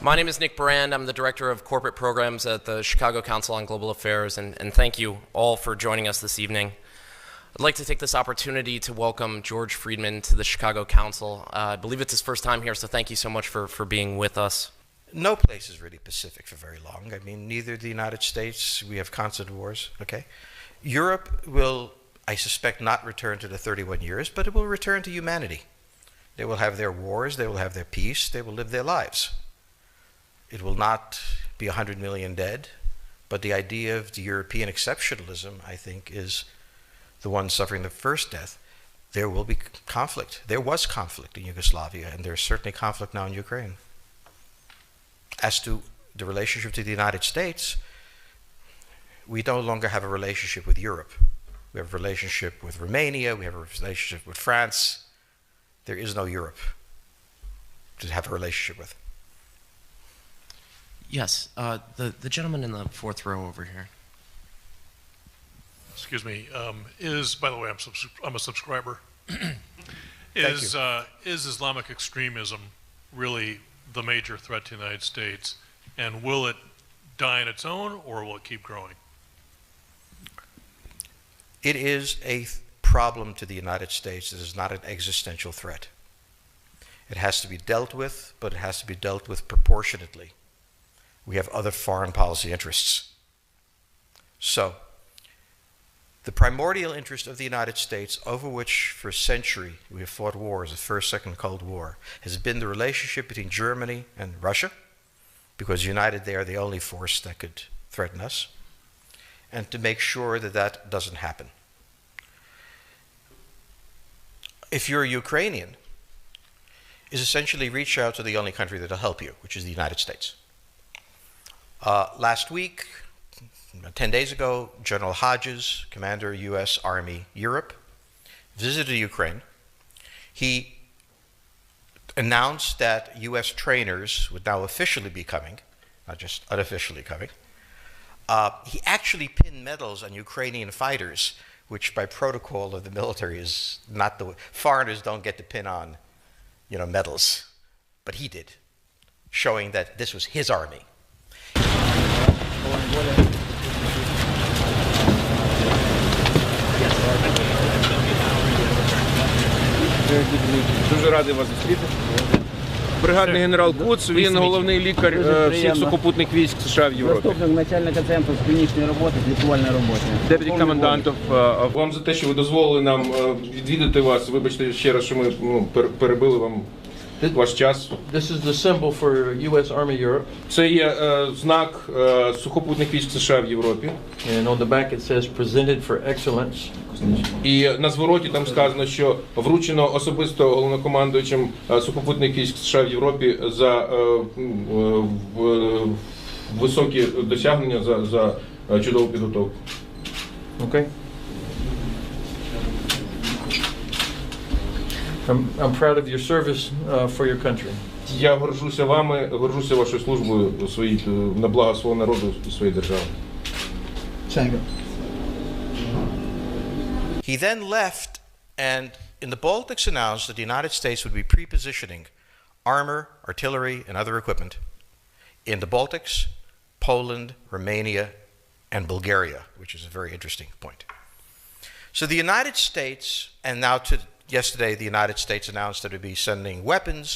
My name is Nick Brand. I'm the Director of Corporate Programs at the Chicago Council on Global Affairs, and thank you all for joining us this evening. I'd like to take this opportunity to welcome George Friedman to the Chicago Council. I believe it's his first time here, so thank you so much for being with us. No place is really pacific for very long. I mean, neither the United States, we have constant wars, okay? Europe will, I suspect, not return to the 31 years, but it will return to humanity. They will have their wars, they will have their peace, they will live their lives. It will not be 100 million dead, but the idea of the European exceptionalism, I think, is the one suffering the first death. There will be conflict. There was conflict in Yugoslavia, and there's certainly conflict now in Ukraine. As to the relationship to the United States, we no longer have a relationship with Europe. We have a relationship with Romania, we have a relationship with France. There is no Europe to have a relationship with. Yes, the gentleman in the fourth row over here. Excuse me, by the way, I'm a subscriber. Is Islamic extremism really the major threat to the United States, and will it die on its own, or will it keep growing? It is a problem to the United States. It is not an existential threat. It has to be dealt with, but it has to be dealt with proportionately. We have other foreign policy interests. So, the primordial interest of the United States, over which for a century we have fought wars, the First, Second Cold War, has been the relationship between Germany and Russia, because united they are the only force that could threaten us, and to make sure that that doesn't happen. If you're a Ukrainian, is essentially reach out to the only country that will help you, which is the United States. Last week, 10 days ago, General Hodges, Commander U.S. Army Europe, visited Ukraine. He announced that U.S. trainers would now officially be coming, not just unofficially coming. He actually pinned medals on Ukrainian fighters, which by protocol of the military is not the way. Foreigners don't get to pin on, medals. But he did, showing that this was his army. Дуже радий вас зустріти. Бригадний генерал Куц, він головний лікар всіх сухопутних військ США в Європі. Заступник начальника центру з клінічної роботи, з лікувальної роботи. Deputy Commandant. Вам за те, що ви дозволили нам відвідати вас. Вибачте ще раз, що ми перебили вам ваш час. This is the symbol for U.S. Army Europe. Це є знак сухопутних військ США в Європі. And on the back it says presented for excellence. І на звороті там сказано, що вручено особисто головнокомандуючим сухопутних військ США в Європі за високі досягнення, за чудову підготовку. Okay. I'm proud of your service for your country. Я горжуся вами, горжуся вашою службою на благо свого народу і своєї держави. He then left, and in the Baltics announced that the United States would be pre-positioning armor, artillery, and other equipment in the Baltics, Poland, Romania, and Bulgaria, which is a very interesting point. So the United States, and now yesterday the United States announced that it would be sending weapons.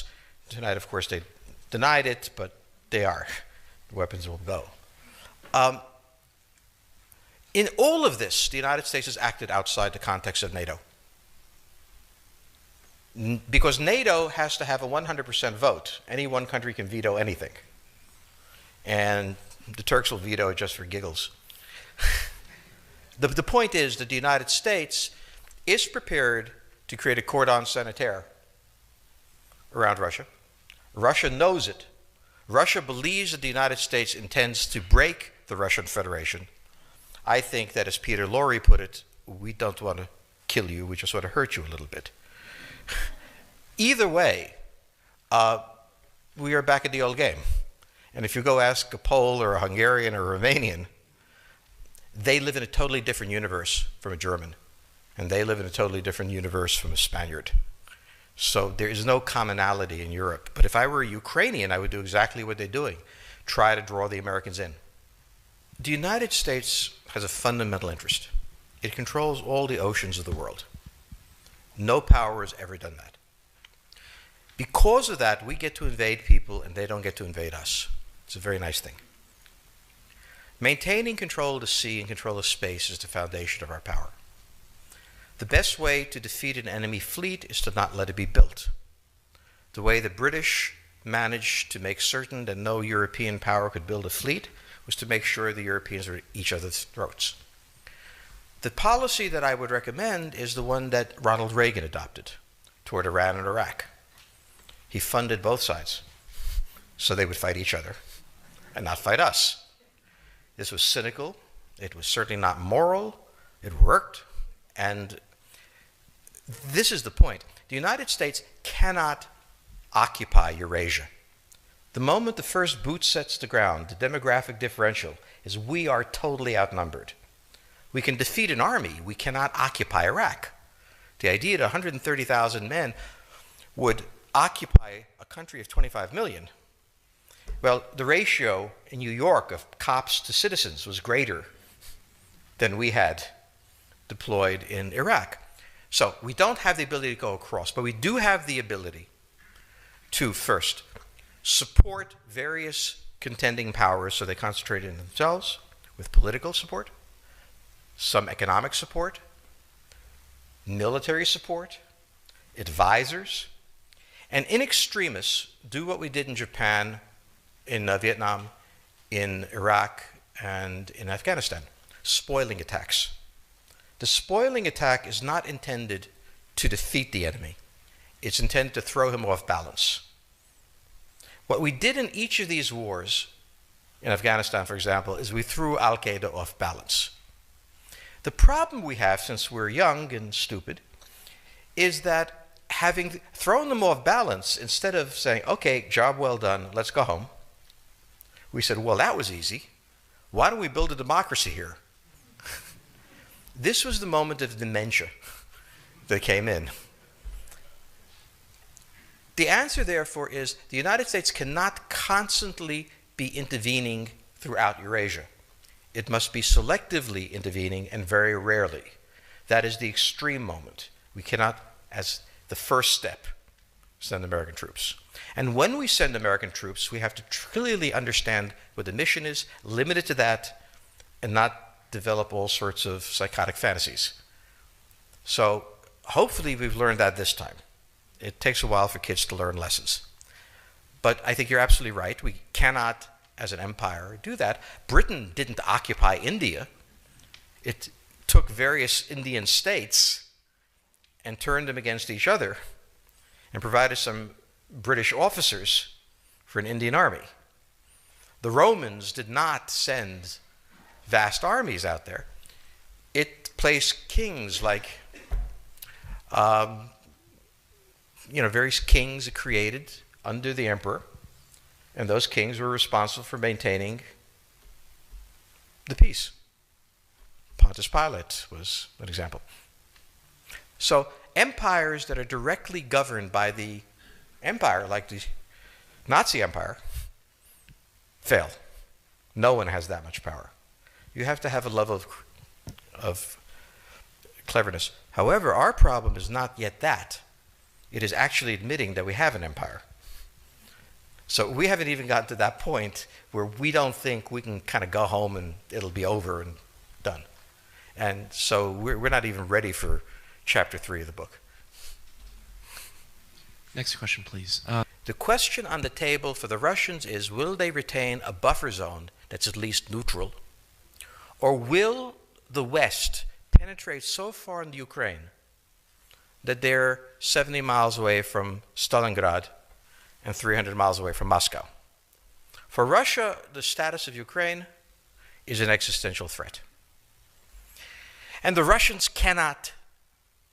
Tonight, of course, they denied it, but they are. The weapons will go. In all of this, the United States has acted outside the context of NATO. Because NATO has to have a 100% vote. Any one country can veto anything. And the Turks will veto it just for giggles. The point is that the United States is prepared to create a cordon sanitaire around Russia. Russia knows it. Russia believes that the United States intends to break the Russian Federation. I think that, as Peter Lorre put it, we don't want to kill you, we just want to hurt you a little bit. Either way, we are back in the old game. And if you go ask a Pole or a Hungarian or a Romanian, they live in a totally different universe from a German. And they live in a totally different universe from a Spaniard. So there is no commonality in Europe. But if I were a Ukrainian, I would do exactly what they're doing. Try to draw the Americans in. The United States has a fundamental interest. It controls all the oceans of the world. No power has ever done that. Because of that, we get to invade people and they don't get to invade us. It's a very nice thing. Maintaining control of the sea and control of space is the foundation of our power. The best way to defeat an enemy fleet is to not let it be built. The way the British managed to make certain that no European power could build a fleet was to make sure the Europeans were at each other's throats. The policy that I would recommend is the one that Ronald Reagan adopted toward Iran and Iraq. He funded both sides so they would fight each other and not fight us. This was cynical. It was certainly not moral. It worked. And this is the point. The United States cannot occupy Eurasia. The moment the first boot sets the ground, the demographic differential is we are totally outnumbered. We can defeat an army. We cannot occupy Iraq. The idea that 130,000 men would occupy a country of 25 million, well, the ratio in New York of cops to citizens was greater than we had deployed in Iraq. So we don't have the ability to go across, but we do have the ability to first support various contending powers so they concentrate in themselves with political support, some economic support, military support, advisors, and in extremis do what we did in Japan, in Vietnam, in Iraq, and in Afghanistan, spoiling attacks. The spoiling attack is not intended to defeat the enemy. It's intended to throw him off balance. What we did in each of these wars, in Afghanistan, for example, is we threw Al-Qaeda off balance. The problem we have, since we're young and stupid, is that having thrown them off balance, instead of saying, okay, job well done, let's go home, we said, well, that was easy. Why don't we build a democracy here? This was the moment of dementia that came in. The answer, therefore, is the United States cannot constantly be intervening throughout Eurasia. It must be selectively intervening and very rarely. That is the extreme moment. We cannot, as the first step, send American troops. And when we send American troops, we have to clearly understand what the mission is, limit it to that, and not develop all sorts of psychotic fantasies. So hopefully we've learned that this time. It takes a while for kids to learn lessons. But I think you're absolutely right. We cannot, as an empire, do that. Britain didn't occupy India. It took various Indian states and turned them against each other and provided some British officers for an Indian army. The Romans did not send vast armies out there. It placed kings like, various kings it created under the emperor, and those kings were responsible for maintaining the peace. Pontius Pilate was an example. So empires that are directly governed by the empire, like the Nazi Empire, fail. No one has that much power. You have to have a level of cleverness. However, our problem is not yet that. It is actually admitting that we have an empire. So we haven't even gotten to that point where we don't think we can kind of go home and it'll be over and done. And so we're not even ready for chapter 3 of the book. Next question, please. The question on the table for the Russians is, will they retain a buffer zone that's at least neutral? Or will the West penetrate so far in the Ukraine that they're 70 miles away from Stalingrad and 300 miles away from Moscow? For Russia, the status of Ukraine is an existential threat. And the Russians cannot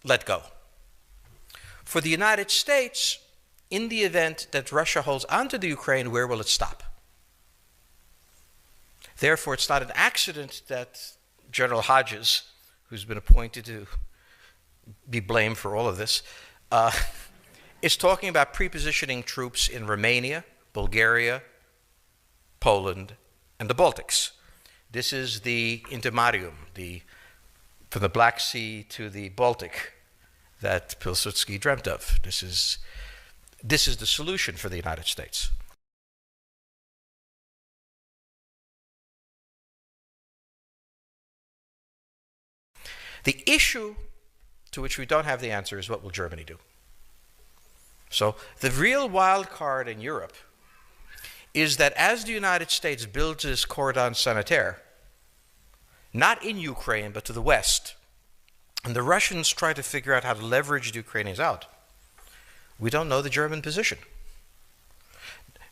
let go. For the United States, in the event that Russia holds onto the Ukraine, where will it stop? Therefore, it's not an accident that General Hodges, who's been appointed to be blamed for all of this, It's talking about pre-positioning troops in Romania, Bulgaria, Poland, and the Baltics. This is the intermarium, from the Black Sea to the Baltic, that Pilsudski dreamt of. This is the solution for the United States. The issue to which we don't have the answer is, what will Germany do? So the real wild card in Europe is that as the United States builds this cordon sanitaire, not in Ukraine, but to the west, and the Russians try to figure out how to leverage the Ukrainians out, we don't know the German position.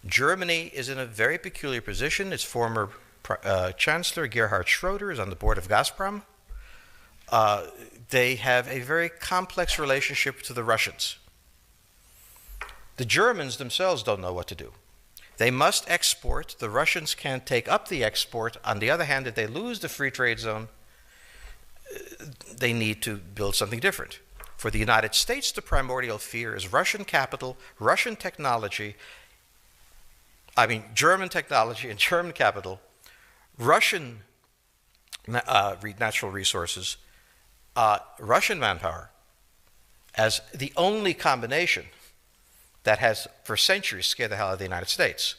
Germany is in a very peculiar position. Its former Chancellor, Gerhard Schroeder, is on the board of Gazprom. They have a very complex relationship to the Russians. The Germans themselves don't know what to do. They must export. The Russians can't take up the export. On the other hand, if they lose the free trade zone, they need to build something different. For the United States, the primordial fear is Russian capital, Russian technology, German technology and German capital, Russian natural resources, Russian manpower, as the only combination that has for centuries scared the hell out of the United States.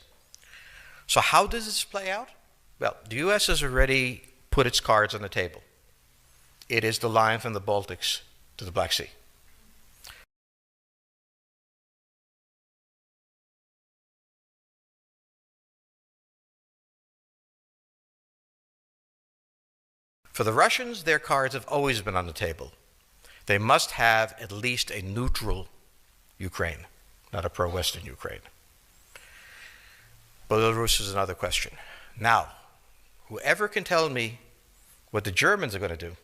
So how does this play out? Well, the US has already put its cards on the table. It is the line from the Baltics to the Black Sea. For the Russians, their cards have always been on the table. They must have at least a neutral Ukraine, not a pro-Western Ukraine. Belarus is another question. Now, whoever can tell me what the Germans are going to do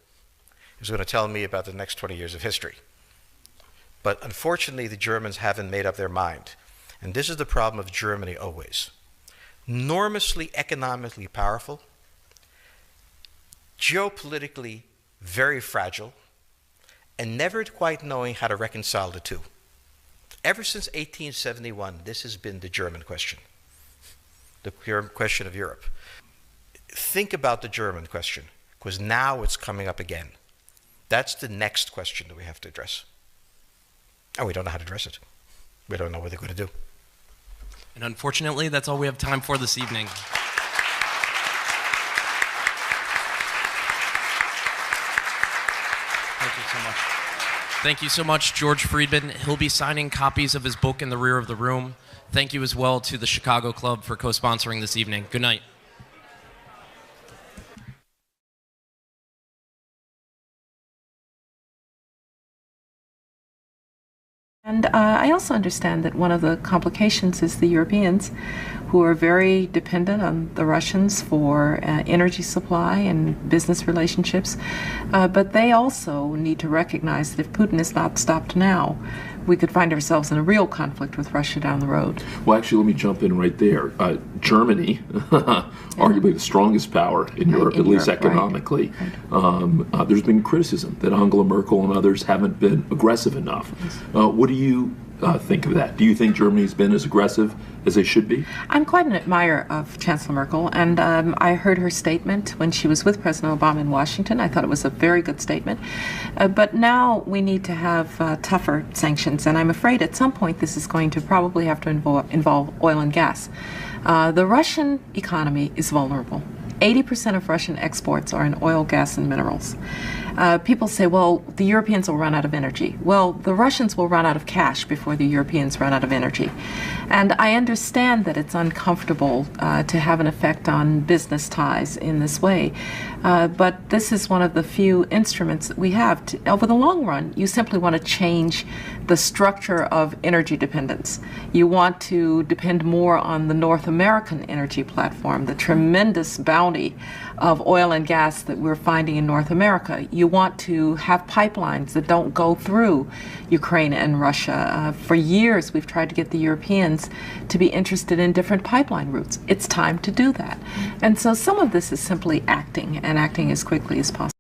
is going to tell me about the next 20 years of history. But unfortunately, the Germans haven't made up their mind. And this is the problem of Germany always. Enormously economically powerful, geopolitically very fragile, and never quite knowing how to reconcile the two. Ever since 1871, this has been the German question, the question of Europe. Think about the German question, because now it's coming up again. That's the next question that we have to address. And we don't know how to address it. We don't know what they're going to do. And unfortunately, that's all we have time for this evening. Thank you so much. Thank you so much, George Friedman. He'll be signing copies of his book in the rear of the room. Thank you as well to the Chicago Club for co-sponsoring this evening. Good night. And I also understand that one of the complications is the Europeans, who are very dependent on the Russians for energy supply and business relationships. But they also need to recognize that if Putin is not stopped now, we could find ourselves in a real conflict with Russia down the road. Well, actually, let me jump in right there. Germany, arguably the strongest power in Europe, at least economically. Right. There's been criticism that Angela Merkel and others haven't been aggressive enough. What do you think of that? Do you think Germany's been as aggressive as they should be? I'm quite an admirer of Chancellor Merkel, and I heard her statement when she was with President Obama in Washington. I thought it was a very good statement. But now we need to have tougher sanctions, and I'm afraid at some point this is going to probably have to involve oil and gas. The Russian economy is vulnerable. 80% of Russian exports are in oil, gas, and minerals. People say, well, the Europeans will run out of energy. Well, the Russians will run out of cash before the Europeans run out of energy. And I understand that it's uncomfortable to have an effect on business ties in this way. But this is one of the few instruments that we have. Over the long run, you simply want to change the structure of energy dependence. You want to depend more on the North American energy platform, the tremendous bounty of oil and gas that we're finding in North America. You want to have pipelines that don't go through Ukraine and Russia. For years, we've tried to get the Europeans to be interested in different pipeline routes. It's time to do that. And so some of this is simply acting, and acting as quickly as possible.